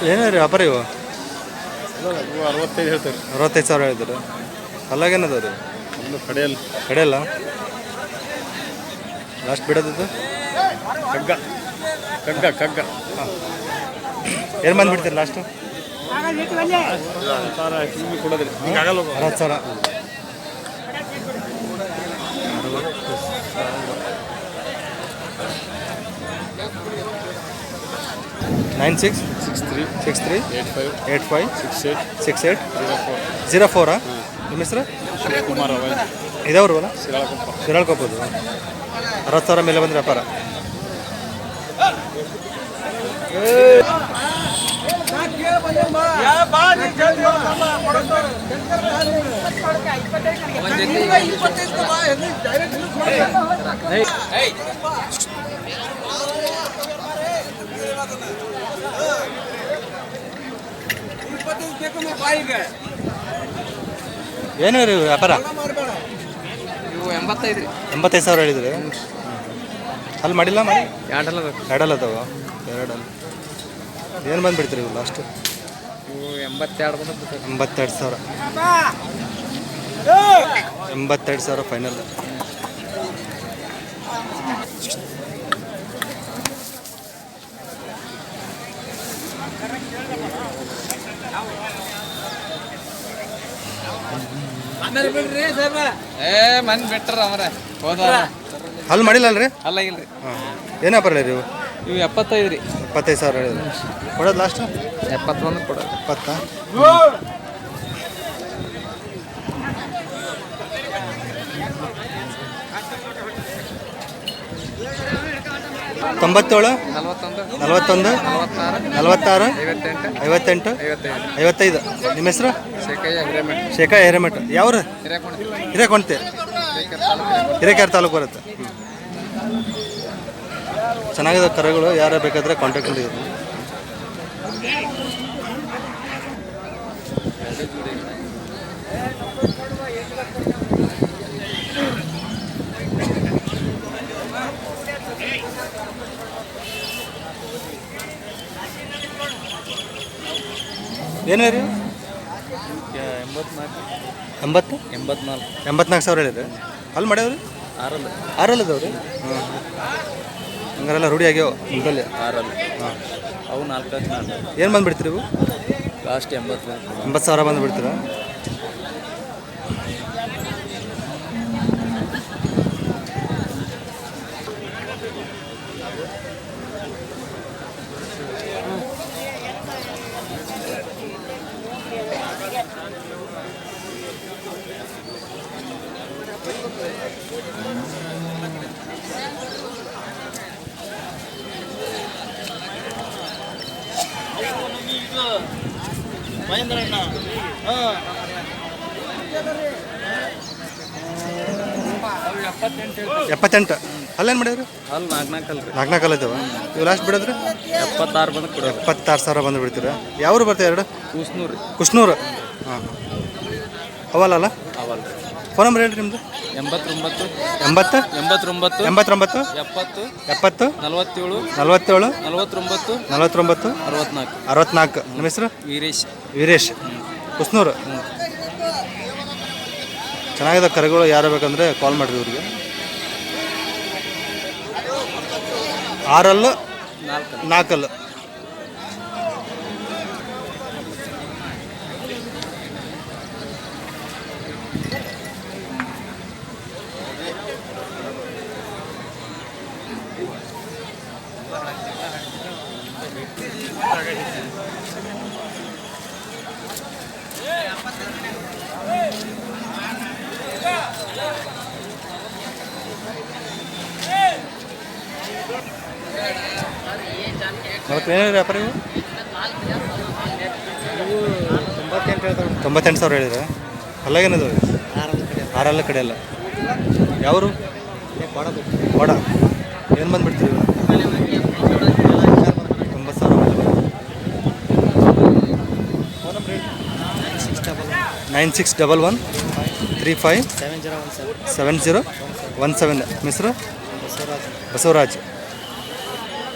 ಏನೇ ರೀ ವ್ಯಾಪಾರ ಇವು 65 ಹೇಳ್ತಾರೆ. 65,000 ಹೇಳಿದ್ರು. ಅಲ್ಲಾಗೇನದ ರೀ ಕಡೆಯಲ್ಲ ಲಾಸ್ಟ್ ಬಿಡೋದು ಕಗ್ಗ ಕಗ್ಗ ಕಗ್ಗ ಏನು ಬಂದುಬಿಡ್ತೀರಿ ಲಾಸ್ಟು? ಕೊಡೋದ್ರಿ 60,000. 9663 85 68 04. ನಿಮ್ಮ ಹೆಸರು? ಶಿವಕುಮಾರ್ ಇದಾವ್ರು ಅಲ್ಲ ಶಿರಾಳಕೊಪ್ಪ. ಶಿರಾಳ್ಕೊಪ್ಪದು. 60,000 ಮೇಲೆ ಬಂದ್ರೆ ವ್ಯಾಪಾರ. ಏನು ರೀ ವ್ಯಾಪಾರ? 85,000 ಹೇಳಿದ್ರಿ. ಅಲ್ಲಿ ಮಾಡಿಲ್ಲ ಮಾಡಿ ಎರಡಲ್ಲ ಅದಾವ. ಎರಡಲ್ಲ ಏನು ಬಂದುಬಿಡ್ತೀರಿ ಇವು ಲಾಸ್ಟು? 82,000. 82,000 ಫೈನಲ್. ಮಂದಿ ಬಿಟ್ರ ಅವ್ರ ಹೋದ ಅಲ್ಲಿ ಮಾಡಿಲ್ಲ ಅಲ್ರಿ? ಅಲ್ಲಾಗಿಲ್ರಿ. ಹಾಂ ಏನು ವ್ಯಾಪಾರ ರೀ ಇವು? ಇವು 75 ರೀ. 75,000 ಹೇಳಿದ್ರು. ಕೊಡೋದು ಲಾಸ್ಟು 71 ಕೊಡೋದು. 70. 97 41 46 58 55. ನಿಮ್ಮ ಹೆಸರು? ಶೇಖಯ್ಯ ಹಿರೇಮಠ. ಯಾವ್ರು? ಹಿರೇಕೊಂಟೆ. ಹಿರೇಕೆರೆ ತಾಲೂಕು ಬರುತ್ತೆ. ಚೆನ್ನಾಗಿದೆ ಕರೆಗಳು. ಯಾರು ಬೇಕಾದರೆ ಕಾಂಟ್ಯಾಕ್ಟ್ ಮಾಡಿದ್ರು. ಏನು ರೀ? 84,000 ಹೇಳಿದ್ರೆ ಅಲ್ಲಿ ಮಾಡ್ಯಾವ್ರಿ? 6 ಅದಾವ್ರಿ. ಹಾಂ ಹಂಗಾರೆಲ್ಲ ರೂಢಿ ಆಗ್ಯಾವ ನಿಮ್ಮಲ್ಲಿ? 6 ಹಾಂ ಅವು 4 ಏನು ಬಂದುಬಿಡ್ತೀರಿ ಇವು? ಲಾಸ್ಟ್ 80,000 ಬಂದುಬಿಡ್ತೀರಾ? ಮಹೇಂದ್ರಣ್ಣ 78. ಅಲ್ಲೇನು ಮಾಡ್ಯಾವ್ರಿ? ಅಲ್ಲಿ 4 4 ಇದ್ದಾವೆ. ಇವು ಲಾಸ್ಟ್ ಬಿಡೋದ್ರಿ? 76 ಬಂದು ಕೊಡೋದು. 76,000 ಬಂದು ಬಿಡ್ತೀರಾ? ಯಾವ್ರು ಬರ್ತಾರೆ? ಎರಡು ಕುಷ್ನೂರು. ಹಾಂ ಅವಲ್ಲ ಅವಲ್ಲ. ಫೋನ್ ನಂಬರ್ ಹೇಳ್ರಿ ನಿಮ್ಮದು? 89 80 89 89 70 70 47 47 49 49 64. ನಿಮ್ಮ ಹೆಸರು? ವೀರೇಶ್ ಕುಸ್ನೂರು. ಚೆನ್ನಾಗಿದೆ ಕರೆಗಳು. ಯಾರು ಬೇಕಂದರೆ ಕಾಲ್ ಮಾಡಿರಿ ಇವ್ರಿಗೆ. 6 4. ಏನೇನು ವ್ಯಾಪಾರ ಇವು? 98,000 ಹೇಳಿದ್ರೆ ಅಲ್ಲಾಗೇನದು? 6 ಕಡೆ ಅಲ್ಲ. ಯಾವರು? ಕೊಡ. ಏನು ಬಂದುಬಿಡ್ತೀರಿ? 90,000 9611 35 7017. ಮಿಸ್ರು? ಬಸವರಾಜ್.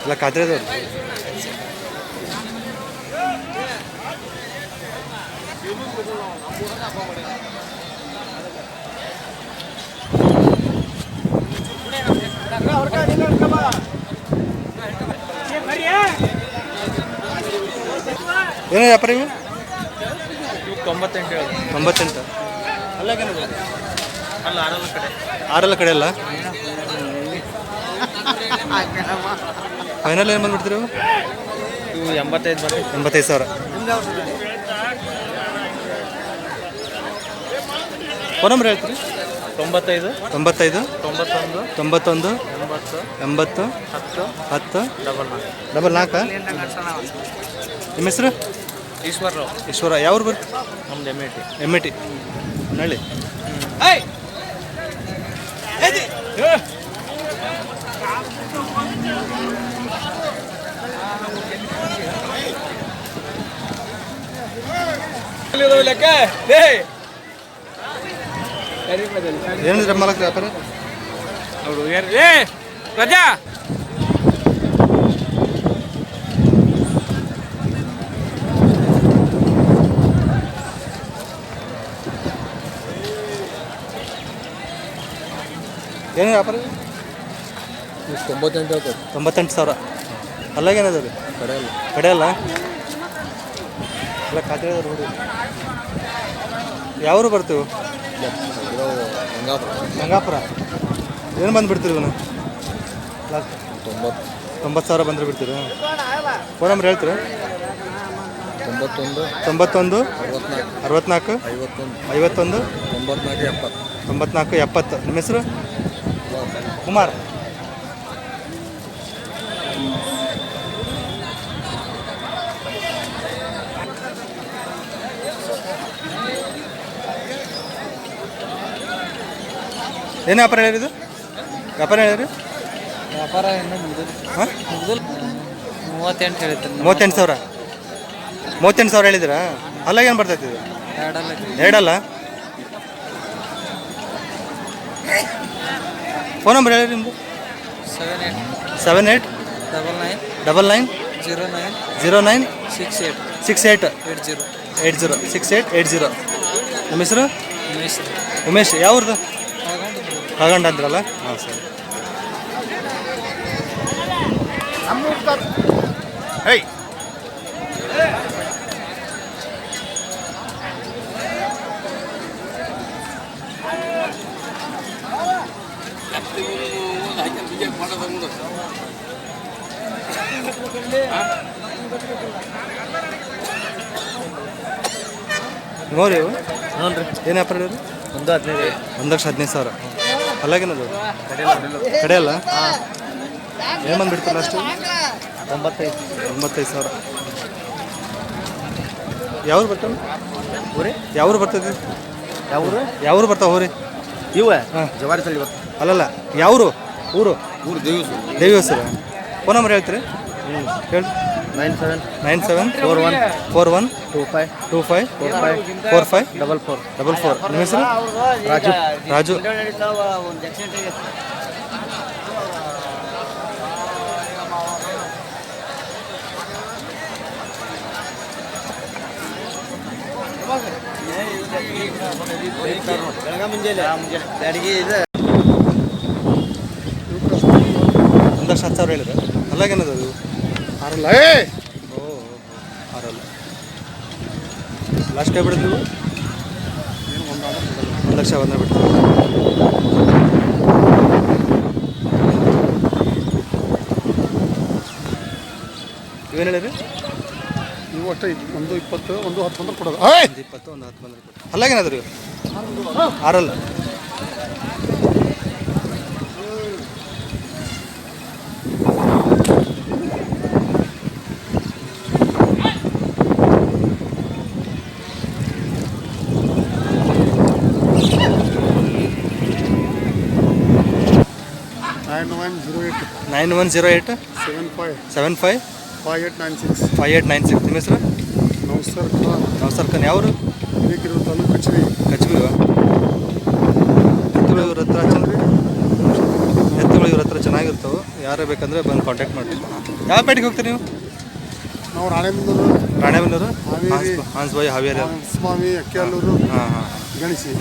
ಎಲ್ಲ ಖಾತ್ರಿದವ್ರು. ಏನೋ ವ್ಯಾಪಾರ ಇವು ಇವು 98 ಹೇಳಿ. 98 ಅಲ್ಲಾಗೇನದು ಅಲ್ಲ ಆರಲ್ಲ ಕಡೆ ಆರೆಲ್ಲ ಕಡೆ ಅಲ್ಲ ಫೈನಲ್ ಏನು ಬಂದ್ಬಿಡ್ತೀರಿ ಇವು ಇವು 85 ಬರ್ರಿ. 85,000. ಫೋನ್ ನಂಬರ್ ಹೇಳ್ತೀರಿ? 95 95 91 91 80 80 10 10 ಡಬಲ್ 4 ನಿಮ್ಮ ಹೆಸರು? ಈಶ್ವರರಾವ್. ಈಶ್ವರ. ಯಾವ್ರು ಬರ್ರಿ? ನಮ್ದು ಎಮ್ ಎ ಟಿ ನಳ್ಳಿ. ಏನಿದ್ರೆ ಮಾಲಕ್ ವ್ಯಾಪಾರ? ನೋಡು ಏ ರಜಾ ಏನು ವ್ಯಾಪಾರ? 98 98,000. ಅಲ್ಲಾಗೇನದ ರೀ? ಕಡೆ ಅಲ್ಲ ಎಲ್ಲ ಖಾತೆ ನೋಡಿ. ಯಾವರು ಬರ್ತೀವಿ? ಗಂಗಾಪುರ. ಏನು ಬಂದುಬಿಡ್ತೀರಿ ಇವನು? 90,000 ಬಂದರೆ ಬಿಡ್ತೀರಿ? ಫೋನ್ ನಂಬರ್ ಹೇಳ್ತೀರಿ? 91 64 51 94 70. ನಿಮ್ಮ ಹೆಸರು? ಕುಮಾರ್. ಏನು ವ್ಯಾಪಾರ ಹೇಳಿದ್ದು? ವ್ಯಾಪಾರ ಹೇಳಿರಿ? ವ್ಯಾಪಾರ ಇನ್ನೂ ಮುಗಿದಿಲ್ಲ. ಹಾಂ 38 ಹೇಳ್ತೀನಿ. 38,000. 38,000 ಹೇಳಿದ್ದೀರಾ? ಅಲ್ಲಾಗೇನು ಬರ್ತೈತಿ ಇದು? ಎರಡಲ್ಲ. ಫೋನ್ ನಂಬರ್ ಹೇಳಿರಿ ನಿಮ್ಮದು? 78 99 09 68 80 6880. ನಿಮ್ಮ ಹೆಸರು? ಉಮೇಶ್. ಯಾವ್ದು? ಕಾಗಂಡ ಅಂದ್ರಲ್ಲ? ಹಾಂ ಸರಿ. ಹೇ ನೋಡಿ ಇವು ನೋಡ್ರಿ ಏನು ವ್ಯಾಪಾರ ಹೇಳಿರಿ? 1,15,000. ಅಲ್ಲಾಗೇನದು? ಕಡೆ ಅಲ್ಲ? ಏನು ಬಂದುಬಿಡ್ತಲ್ಲ ಅಷ್ಟು? 95,000. ಯಾವ್ರು ಬರ್ತಾವೆ? ಯಾವ್ರು ಬರ್ತೈತಿ? ಯಾವ್ರು ಬರ್ತಾವೆ ಹೋರಿ? ಇವೆ ಹಾಂ ಜವಾರಿ ತಳಿ ಇವತ್ತು ಅಲ್ಲಲ್ಲ ಯಾವರು? ಊರು ದೇವಿ ಹೆಸರು. ಫೋನ್ ನಂಬರ್ ಹೇಳ್ತೀರಿ? ಹೇಳಿ. 97 41 25 45 44. ನಿಮ್ಮ ಹೆಸರು? ರಾಜು. ಒಂದಷ್ಟು 10,000 ಹೇಳಿದ್ರೆ ಅಲ್ಲಾಗೇನದು ಅದು? ಆರಲ್ಲ. ಓ ಆರಲ್ಲ. ಲಾಸ್ಟ್ ಕೈ ಬಿಡುತ್ತೆ ನೀವು? 1,00,000 ಬಂದರೆ ಬಿಡ್ತೀವಿ. ಇವೇನು ಹೇಳಿರಿ? ನೀವು ಒಟ್ಟು 120 110 ಬಂದ್ರೆ ಕೊಡೋದು. 20 10 ಬಂದರೆ ಕೊಡ್ತೀವಿ. ಅಲ್ಲಾಗೇನದು ರೀ? ಆರಲ್ಲ. ನೈನ್ 108 75 5896. ನಿಮ್ಮ ಹೆಸರು? ನಮಸ್ಕಾರ ಖಾನ್. ಯಾವರು? ಕಚ್ಬಿಲ್ವಾ? ಎತ್ತುಗಳು ಇವ್ರ ಹತ್ರ ಚೆನ್ನಾಗಿರ್ತವೆ. ಯಾರೇ ಬೇಕಂದ್ರೆ ಬಂದು ಕಾಂಟ್ಯಾಕ್ಟ್ ಮಾಡಿ. ಯಾವ ಪೇಟೆಗೆ ಹೋಗ್ತೀರಿ ನೀವು? ನಾವು ರಾಣೆಬೆನ್ನೂರು, ರಾಣೆಬೆನ್ನೂರು, ಹಾವೇರಿ, ಹಾನ್ಸ್ಬಾಯಿ, ಹಾವೇರಿ. ಸ್ವಾಮಿ, ಅಕ್ಕಿಯಲ್ಲೂರು, ಹಾಂ ಹಾಂ ಗಣಸಿ.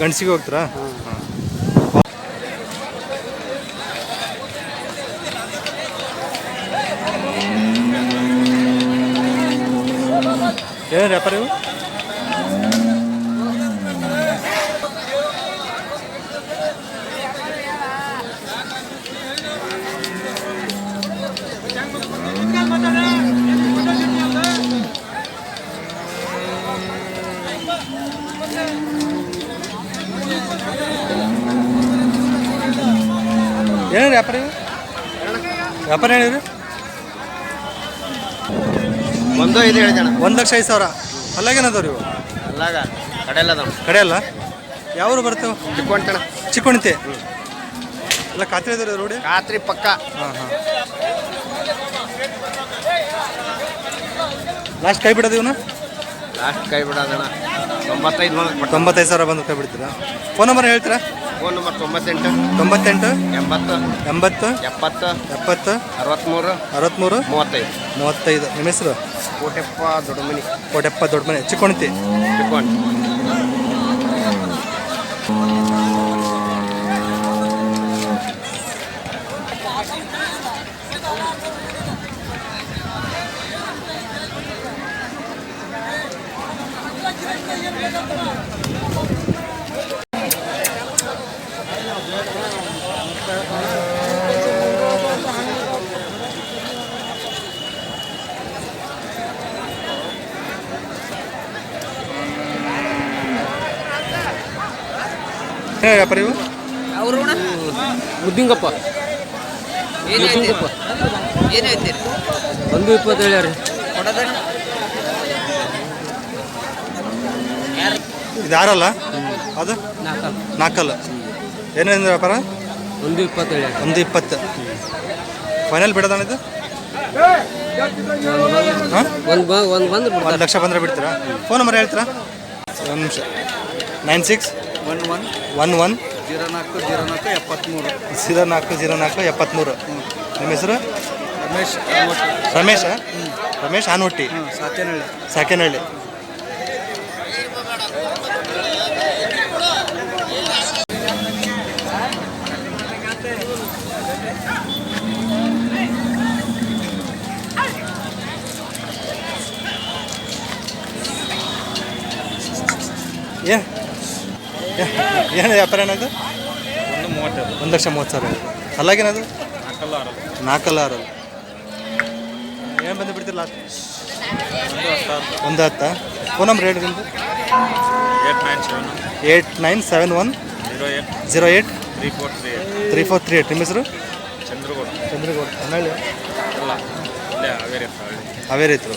ಗಂಡಸಿಗೆ ಹೋಗ್ತೀರಾ? ಹಾಂ. ಹಾಂ. ಏನು ವ್ಯಾಪಾರ ಇವು? ಏನು ವ್ಯಾಪಾರ ಇವು? ವ್ಯಾಪಾರ ಹೇಳಿರಿ? 1.5 ಹೇಳಿದಣ. 1,05,000. ಅಲ್ಲಾಗೇನದವ್ರಿ ಇವು? ಅಲ್ಲಾಗ ಕಡೆಯಲ್ಲ ಅದಾವ. ಕಡೆ ಅಲ್ಲ? ಯಾವ್ರು ಬರ್ತೇವೆ? ಚಿಕ್ಕೊಂಟಣ. ಚಿಕ್ಕೋಣಿತೆ ಎಲ್ಲ ಖಾತ್ರಿ ಇದಾರೆ ರೋಡಿ? ರಾತ್ರಿ ಪಕ್ಕ. ಹಾಂ ಹಾಂ. ಲಾಸ್ಟ್ ಕೈ ಬಿಡೋದು ಇವನು? ಲಾಸ್ಟ್ ಕೈ ಬಿಡೋದಣ 95,000 ಬಂದು ಕೈ ಬಿಡ್ತೀರಾ? ಫೋನ್ ನಂಬರ್ ಹೇಳ್ತೀರಾ? Phone number 98 98 80 80 70 70 63 63 35. 35. ನಿಮ್ಮ ಹೆಸರು? ಕೋಟೆಪ್ಪ ದೊಡ್ಡಮನಿ. ಕೋಟೆಪ್ಪ ದೊಡ್ಡಮನೆ, ಚಿಕ್ಕೋಣಿತಿ. ಚಿಕ್ಕೊಂಡ್. ಏನು ವ್ಯಾಪಾರ ಇವು? ಅವರು ಮುದ್ದಿಂಗಪ್ಪ. ಏನು ಹೇಳ್ತೀರಿ? 1.20 ಹೇಳ್ಯಾರಿ. ಇದು ಯಾರಲ್ಲ ಅದು? ನಾಲ್ಕಲ್ಲ. ಏನೇನು ವ್ಯಾಪಾರ? 1.20 ಹೇಳ್ಯಾರಿ. 1.20. ಫೈನಲ್ ಬಿಡೋದಣ್ಣ ಇದು? ಹಾಂ, ಒಂದು ಬಂದು 1 ಲಕ್ಷ ಬಂದರೆ ಬಿಡ್ತೀರಾ? ಫೋನ್ ನಂಬರ್ ಹೇಳ್ತೀರಾ? ಒಂದು ನಿಮಿಷ. 96 11 11 04 04 04 73. ನಿಮ್ಮ ಹೆಸರು? ರಮೇಶ್. ರಮೇಶ? ರಮೇಶ್ ಆನವಟ್ಟಿ, ಸಾತೇನಹಳ್ಳಿ. ಸಾಕೇನಹಳ್ಳಿ. ಏನು ವ್ಯಾಪಾರ ಏನದು? 1,30,000. ಅಲ್ಲಾಗೇನದು? 4 6. ಏನು ಬಂದು ಬಿಡ್ತಿಲ್ಲ? 110. ಫೋನ್ ನಂಬರ್ ಹೇಳಿ ನಿಮ್ಮದು? 8971 08 3438. ನಿಮ್ಮ ಹೆಸರು? ಚಂದ್ರಗೌಡ. ಹೊನ್ನಳ್ಳಿ? ಹಾವೇರಿ ಇತ್ತು.